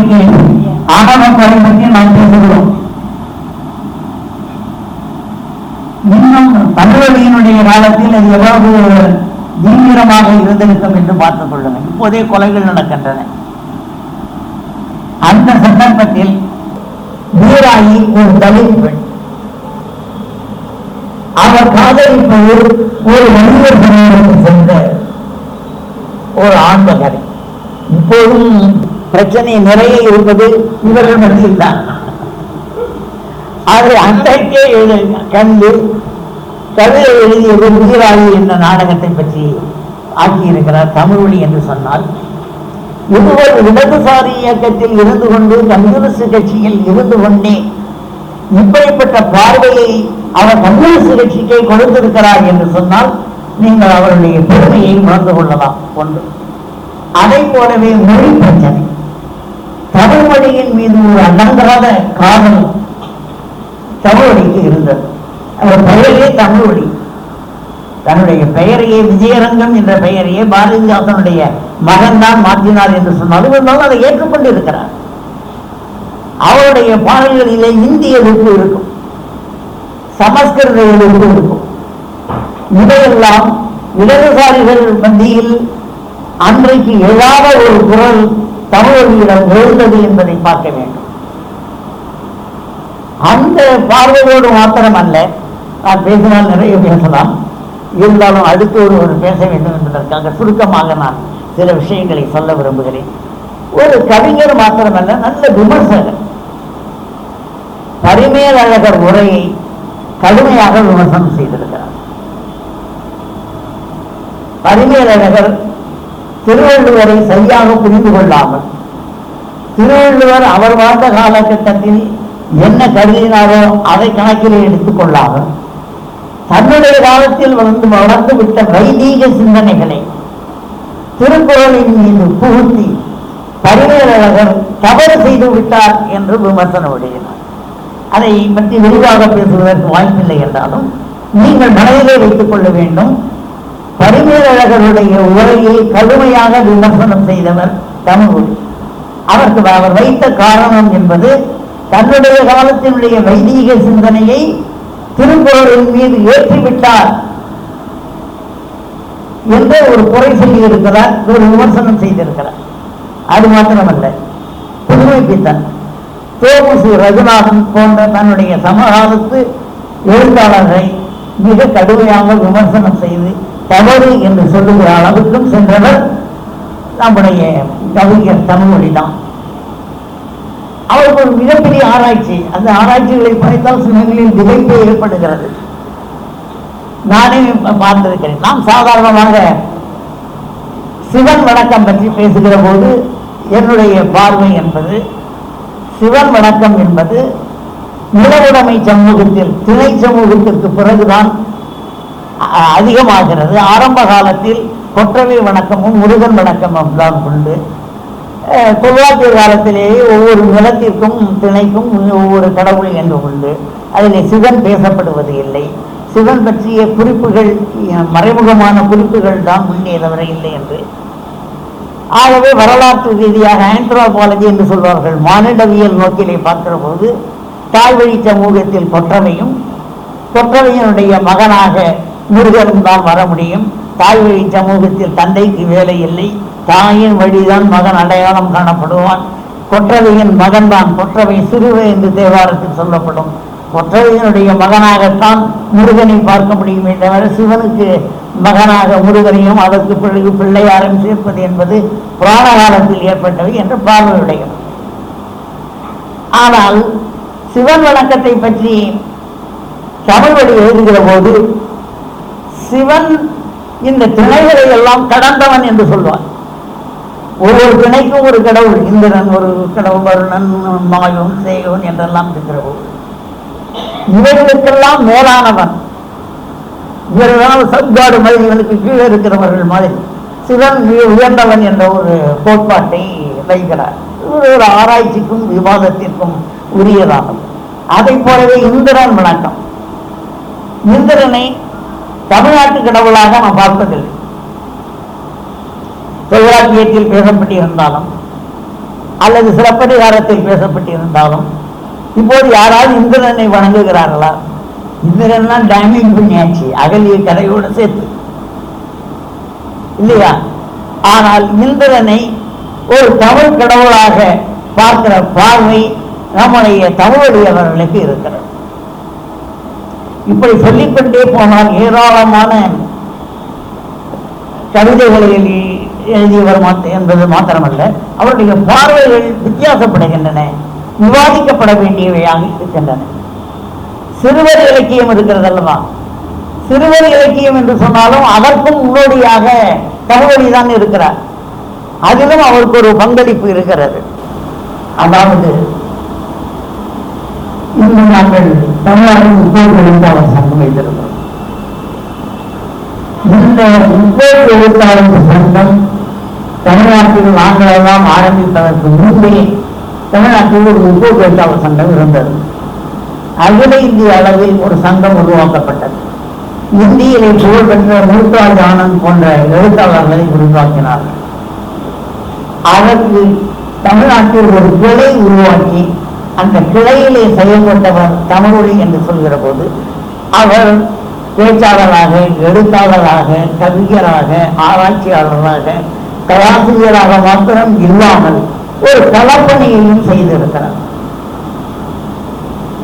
இன்றைக்கு ஆணவ கொலை பற்றி நாம் பேசுகிறோம். இன்னும் தமிழொலியினுடைய காலத்தில் அது எவ்வளவு தீவிரமாக இருந்திருக்கும் என்று பார்த்துக் கொள்ளுங்கள். இப்போதே கொலைகள் நடக்கின்றன. அந்த சந்தர்ப்பத்தில் வீராயி ஒரு தலித் பெண், அவர் காதலிப்பது ஒரு மனிதர் சமூகத்தை சேர்ந்த ஒரு ஆண்மகனை. இப்போதும் பிரச்சனை நிறைய இருப்பது இவர்கள் மத்தியில் தான். அதை அன்றைக்கே கண்டு கவிதை எழுதியது வீராயி என்ற நாடகத்தை பற்றி ஆக்கியிருக்கிறார். தமிழொலி என்று சொன்னால் இது ஒரு இடதுசாரி இயக்கத்தில் இருந்து கொண்டு கம்யூனிஸ்ட் கட்சியில் இருந்து கொண்டே இப்படிப்பட்ட பார்வையை அவர் கம்யூனிஸ்ட் கட்சிக்கே கொடுத்திருக்கிறார் என்று சொன்னால் நீங்கள் அவருடைய பெருமையை உணர்ந்து கொள்ளலாம். ஒன்று. அதை போலவே மொழி பிரச்சனை, தமிழ் மொழியின் மீது ஒரு அடங்காத காதல் தமிழொலிக்கு இருந்தது. அவர் பெயரே தமிழொலி. தன்னுடைய பெயரையே விஜயரங்கம் என்ற பெயரையே பாரதிதாசனுடைய மகன் தான் மாற்றினார் என்று சொன்னாலும் அதை ஏற்றுக்கொண்டு இருக்கிறார். அவருடைய பாடல்களிலே இந்திய எழுப்பு இருக்கும், சமஸ்கிருத எழுப்பு இருக்கும். இதையெல்லாம் இடதுசாரிகள் மத்தியில் அன்றைக்கு எழாத ஒரு குரல் தமிழொலியிடம் எழுந்தது என்பதை பார்க்க வேண்டும். அந்த பார்வையோடு மாத்திரம் அல்ல, நான் பேசினால் நிறைய பேசலாம், இருந்தாலும் அடுத்து ஒரு பேச வேண்டும் என்பதற்காக சுருக்கமாக நான் சில விஷயங்களை சொல்ல விரும்புகிறேன். ஒரு கவிஞர் மாத்திரமல்ல, நல்ல விமர்சகர். பரிமேலழகர் உரையை கடுமையாக விமர்சனம் செய்திருக்கிறார். பரிமேலழகர் திருவள்ளுவரை சரியாக புரிந்து கொள்ளாமல், திருவள்ளுவர் அவர் வாழ்ந்த காலகட்டத்தில் என்ன கருதினாரோ அதை கணக்கிலே எடுத்துக் கொள்ளாமல் தன்னுடைய காலத்தில் வளர்ந்து விட்ட வைதீக சிந்தனைகளை திருக்குறளின் மீது புகுத்தி பரிமேலழகர் தவறு செய்து விட்டார் என்று விமர்சனம் எழுதினார். அதை பற்றி விரிவாக பேசுவதற்கு வாய்ப்பில்லை என்றாலும் நீங்கள் மனதிலே வைத்துக் கொள்ள வேண்டும். பரிமேலழகருடைய உரையை கடுமையாக விமர்சனம் செய்தவர் தமிழ். அவர் வைத்த காரணம் என்பது தன்னுடைய காலத்தினுடைய வைதீக சிந்தனையை திருக்குறளின் மீது ஏற்றிவிட்டார் என்று ஒரு குறை சொல்லி இருக்கிறார், ஒரு விமர்சனம் செய்திருக்கிறார். அது மாத்திரமல்ல, புதுமை பித்தன் தோமுசி ரகுநாதன் போன்ற தன்னுடைய சமகாலத்து எழுத்தாளர்களை மிக கடுமையாக விமர்சனம் செய்து தவறு என்று சொல்லுகிற அளவுக்கும் சென்றவர் நம்முடைய கவிஞர் தமிழொலிதான். அவருக்கு ஒரு மிகப்பெரிய ஆராய்ச்சி, அந்த ஆராய்ச்சிகளை படித்தால் சிலங்களில் திகைப்பே ஏற்படுகிறது. நானே பார்த்திருக்கிறேன். நாம் சாதாரணமாக சிவன் வணக்கம் பற்றி பேசுகிற போது என்னுடைய பார்வை என்பது, சிவன் வணக்கம் என்பது நிலவுடைமை சமூகத்தில் திணை சமூகத்திற்கு பிறகுதான் அதிகமாகிறது. ஆரம்ப காலத்தில் கொற்றவை வணக்கமும் முருகன் வணக்கமும் தான் கொண்டு தொல்காப்பிய காலத்திலேயே ஒவ்வொரு நிலத்திற்கும் திணைக்கும் ஒவ்வொரு கடவுள் என்று உண்டு. அதில் சிவன் பேசப்படுவது இல்லை. சிவன் பற்றிய குறிப்புகள், மறைமுகமான குறிப்புகள் தான் முன்னே தவிர இல்லை என்று. ஆகவே வரலாற்று ரீதியாக ஆந்த்ரோபாலஜி என்று சொல்வார்கள், மானிடவியல் நோக்கிலே பார்க்கிற போது தாய்வழி சமூகத்தில் கொற்றவையினுடைய மகனாக முருகன் தான் வர முடியும். தாய்வழி சமூகத்தில் தந்தைக்கு வேலை இல்லை, தாயின் வழிதான் மகன் அடையாளம் காணப்படுவான். கொற்றவையின் மகன் தான் கொற்றவை சிறுவை என்று தேவாரத்தில் சொல்லப்படும். கொற்றவையினுடைய மகனாகத்தான் முருகனை பார்க்க முடியுமே தவிர சிவனுக்கு மகனாக முருகனையும் அதற்கு பிறகு பிள்ளையாரையும் சேர்ப்பது என்பது புராண காலத்தில் ஏற்பட்டவை என்று பார்வையுடையும். ஆனால் சிவன் வணக்கத்தை பற்றி தமிழ்வழி எழுதுகிற போது சிவன் இந்த திணைகளை எல்லாம் கடந்தவன் என்று சொல்வார். ஒவ்வொரு திணைக்கும் ஒரு கடவுள், இந்திரன் ஒரு கடவுள், வருணன், மாயோன், சேயோன் என்றெல்லாம் இருக்கிற போது இவர்களுக்கெல்லாம் மேலானவன். இவர்களால் சப்காடு மாதிரி இவனுக்கு கீழே இருக்கிறவர்கள் மாதிரி சிவன் உயர்ந்தவன் என்ற ஒரு கோட்பாட்டை வைக்கிறார். ஒரு ஆராய்ச்சிக்கும் விவாதத்திற்கும் உரியதானது. அதை போலவே இந்திரன் வணக்கம், இந்திரனை தமிழ்நாட்டு கடவுளாக நாம் பார்ப்பதில்லை. தொல்காப்பியத்தில் பேசப்பட்டிருந்தாலும் அல்லது சிலப்பதிகாரத்தில் பேசப்பட்டிருந்தாலும் இப்போது யாராவது இந்திரனை வணங்குகிறார்களா? இந்திரன்லாம் டேமேஜ் பண்ணியாச்சு, அகலிய கரையோடு சேர்த்து இல்லையா? ஆனால் இந்திரனை ஒரு தமிழ் கடவுளாக பார்க்கிற பார்வை நம்முடைய தமிழறியவர்களுக்கு இருக்கிறது. இப்படி சொல்லிக்கொண்டே போனால் ஏராளமான கவிதைகளை எழுதியவர் என்பது மாத்திரமல்ல, அவருடைய பார்வைகள் வித்தியாசப்படுகின்றன, விவாதிக்கப்பட வேண்டியவையாக இருக்கின்றன. சிறுவர் இலக்கியம் இருக்கிறது அல்லவா? சிறுவர் இலக்கியம் என்று சொன்னாலும் அதற்கும் முன்னோடியாக தமிழறிதான் இருக்கிறார். அதிலும் அவருக்கு ஒரு பங்களிப்பு இருக்கிறது. அதாவது இன்னும் நாங்கள் தமிழ்நாட்டில் 30 எழுத்தாளர் சங்கம் வைத்திருக்கிறோம். இந்த 30 எழுத்தாளர் சங்கம் தமிழ்நாட்டில் நாங்களெல்லாம் ஆரம்பிப்பதற்கு முன்பே தமிழ்நாட்டில் ஒரு 30 எழுத்தாளர் சங்கம் இருந்தது. அகில இந்திய அளவில் ஒரு சங்கம் உருவாக்கப்பட்டது. இந்தியிலே புகழ்பெற்ற முல்தாஜ் ஆனந்த் போன்ற எழுத்தாளர்களை உருவாக்கினார்கள். அதற்கு தமிழ்நாட்டில் ஒரு கிளை உருவாக்கி அந்த கிளையிலே செயல்பட்டவர் தமிழொலி என்று சொல்கிற போது அவர் பேச்சாளராக, எழுத்தாளராக, கவிஞராக, ஆராய்ச்சியாளராக, கலாசிரியராக மாத்திரம் இல்லாமல் ஒரு களப்பணியையும் செய்திருக்கிறார்.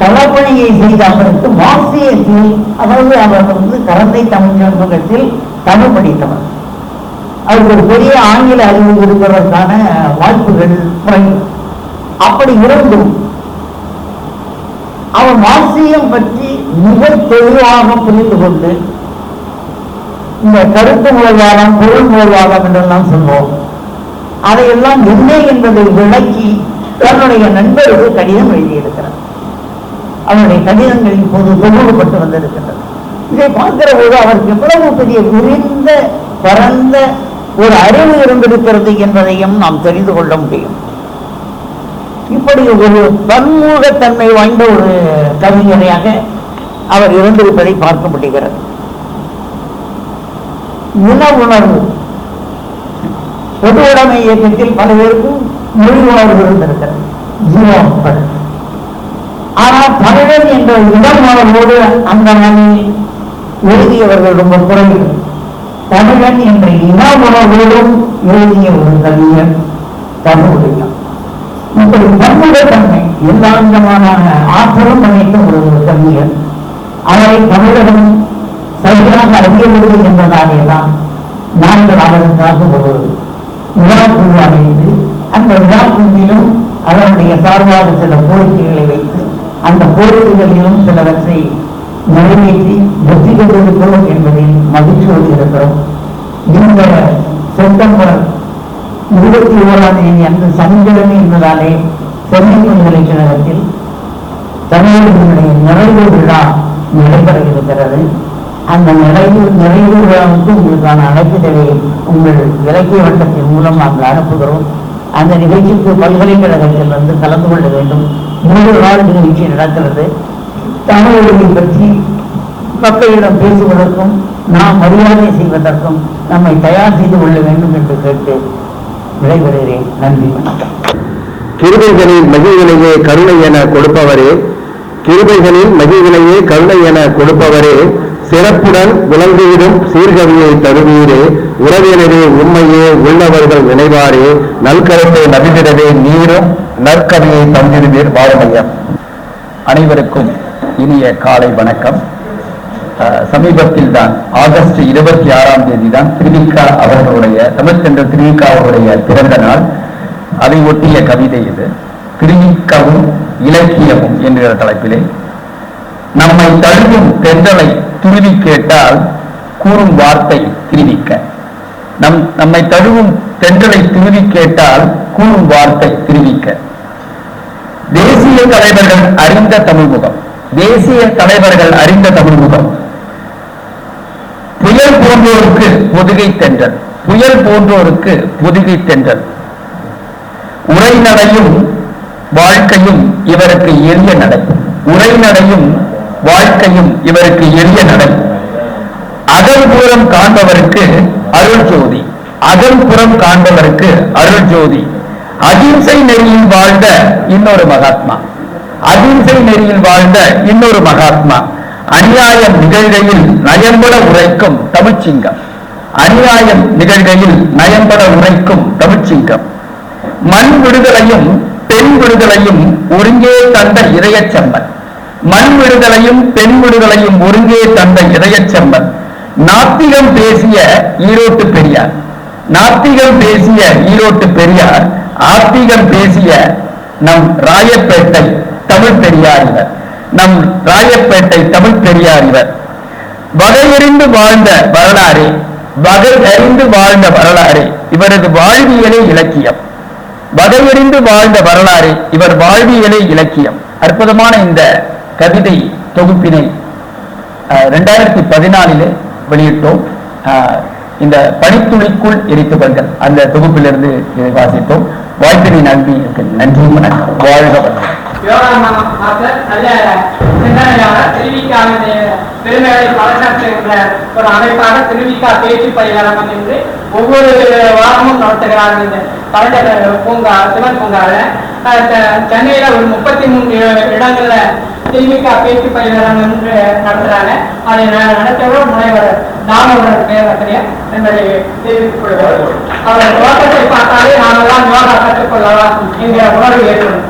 களப்பணியை செய்த அவருக்கு மார்க்சியத்தில், அதாவது அவர் கரந்தை தமிழ் சமூகத்தில் தமிழ் படித்தவர். அவருக்கு ஒரு பெரிய ஆங்கில அறிவு இருப்பதற்கான வாய்ப்புகள் குறைவு. அப்படி இருந்தும் அவர் மார்க்சியம் பற்றி மிக தெளிவாக புரிந்து கொண்டு, இந்த கருத்து முறைவாதம், பொருள் முறைவாதம் என்றெல்லாம் சொல்வோம், அதையெல்லாம் என்ன என்பதை விளக்கி தன்னுடைய நண்பருக்கு கடிதம் எழுதியிருக்கிறார். அவருடைய கடிதங்கள் இப்போது தொகுக்கப்பட்டு வந்திருக்கின்றன. இதை பார்க்கிற போது அவருக்கு எவ்வளவு பெரிய விரிந்த பரந்த ஒரு அறிவு இருந்திருக்கிறது என்பதையும் நாம் தெரிந்து கொள்ள முடியும். இப்படி ஒரு பன்முகத்தன்மை வாய்ந்த ஒரு கவிஞரையாக அவர் இருந்திருப்பதை பார்க்க முடிகிறது. இன உணர்வு, பொது உடைமை இயக்கத்தில் பல பேருக்கும் மொழி உணர்வு இருந்திருக்கிறது, ஜீவாக்கள். ஆனால் தமிழன் என்ற இடமானோடு அந்த நாளில் எழுதியவர்கள் ரொம்ப குறைவு. தமிழன் என்ற இன உணர்வோடும் எழுதிய ஒரு கவிஞர் தமிழுடையார். இப்படி பன்முகத்தன்மை, எல்லா விதமான ஆற்றலும் அமைத்த ஒரு கவிஞர். அவரை தமிழகம் சரியாக அறியவில்லை என்பதாலேதான் நாங்கள் அவருக்காக ஒரு விழாக்குழு அமைந்து அந்த விழாக்குழுவிலும் அதனுடைய சார்பாக சில கோரிக்கைகளை வைத்து அந்த கோரிக்கைகளிலும் சிலவற்றை நிறைவேற்றி வெற்றி பெற்றிருக்கிறோம் என்பதில் மகிழ்ச்சியோடு இருக்கிறோம். இந்த செப்டம்பர் 21ஆம் தேதி அன்று சனிக்கிழமை என்பதாலே சென்னை பல்கலைக்கழகத்தில் தமிழர்களுடைய நிறைவு விழா நடைபெற இருக்கிறது. அந்த நிறைவு விழாவுக்கு உங்களுக்கான அழைப்புதலை உங்கள் இலக்கிய வட்டத்தின் மூலம் நாங்கள் அனுப்புகிறோம். அந்த நிகழ்ச்சிக்கு பல்கலைக்கழகத்தில் வந்து கலந்து கொள்ள வேண்டும். 3 நாள் நிகழ்ச்சி நடக்கிறது. தமிழை பற்றி மக்களிடம் பேசுவதற்கும் நாம் மரியாதை செய்வதற்கும் நம்மை தயார் செய்து கொள்ள வேண்டும் என்று கேட்டு விடைபெறுகிறேன். நன்றி, வணக்கம். கிருபைகளில் மகிழ்வினையே கருணை என கொடுப்பவரே, கிருபைகளில் மகிழ்வினையே கருணை என கொடுப்பவரே, சிறப்புடன் விளங்குவிடும் சீர்கவியை தருவீரே, உறவினரே உண்மையே உள்ளவர்கள் நினைவாரே, நல்கருத்தை நபிதிடவே நீரும் நற்கவியை தந்திருவீர் வாழுமையம். அனைவருக்கும் இனிய காலை வணக்கம். சமீபத்தில் தான் ஆகஸ்ட் 26ஆம் தேதி தான் திருவிக்கா அவர்களுடைய, தமிழ்ச்செந்தர் திருவிக்கா அவருடைய பிறந்த நாள். அதை ஒட்டிய கவிதை இது. திருவிக்கவும் இலக்கியமும் என்கிற தலைப்பிலே, நம்மை தழுவும் தென்றலை துருவி கேட்டால் கூறும் வார்த்தை திருவிக்க. நம்மை தழுவும் தென்றலை துருவி கேட்டால் கூறும் வார்த்தை திருவிக்க. தேசிய தலைவர்கள் அறிந்த தமிழ்முகம், தேசிய தலைவர்கள் அறிந்த தமிழ்முகம். புயல் போன்றோருக்கு பொதுகை தென்றல், புயல் போன்றோருக்கு பொதுகை தென்றல். உரைநடையும் வாழ்க்கையும் இவருக்கு எளிய நடை, உரைநடையும் வாழ்க்கையும் இவருக்கு எளிய நடை. அகல்புறம் காண்பவருக்கு அருள் ஜோதி, அகல்புறம் காண்பவருக்கு அருள் ஜோதி. அகிம்சை நெறியில் வாழ்ந்த இன்னொரு மகாத்மா, அகிம்சை நெறியில் வாழ்ந்த இன்னொரு மகாத்மா, அநியாயம் நிகழ்கையில் நயம்பட உரைக்கும் தமிழ்ச்சிங்கம், அநியாயம் நிகழ்கையில் நயம்பட உரைக்கும் தமிழ்ச்சிங்கம், மண் விடுதலையும் பெண் விடுதலையும் ஒருங்கே தந்த இதயச்செம்மன், மண் விடுதலையும் பெண் விடுதலையும் ஒருங்கே தந்த இதயச்செம்மன், நாத்திகம் பேசிய ஈரோட்டு பெரியார், நாத்திகம் பேசிய ஈரோட்டு பெரியார், ஆத்திகம் பேசிய நம் ராயப்பேட்டை தமிழ் பெரியார் இவர், நம் ராயப்பேட்டை தமிழ் பெரியார் இவர். வகையறிந்து வாழ்ந்த வரலாறு, வகை அறிந்து வாழ்ந்த வரலாறு இவரது வாழ்வியலே இலக்கியம், வகையறிந்து வாழ்ந்த வரலாறு இவர் வாழ்வியலே இலக்கியம். அற்புதமான இந்த கவிதை தொகுப்பினை 2014 வெளியிட்டோம். இந்த பனித்துளிக்குள் எரித்தவர்கள் அந்த தொகுப்பிலிருந்து இதை வாசித்தோம். வாய்ப்பினை நன்றி வணக்கம். வாழ்க வளமுடன். பெருமைகளை பறைசாற்றுகின்ற ஒரு அமைப்பாக திருவிக்கா பேச்சு பயிலரங்கம் என்று ஒவ்வொரு வாரமும் நடத்துகிறார்கள். இந்த கலைஞர் பூங்கா, சிவன் பூங்காவில் சென்னையில ஒரு 33 இடங்கள்ல திருவிக்கா பேச்சு பயிலரங்கம் என்று நடத்துறாங்க. அதை நடத்தவர் முனைவர் தாமோதரன் பேராசிரியர் என்பதை தெரிவித்துக் கொள்வார். அவர் துவக்கத்தை பார்த்தாலே நாமெல்லாம் யோகா கற்றுக்கொள்ளலாம் என்கிற உணர்வு ஏற்படும்.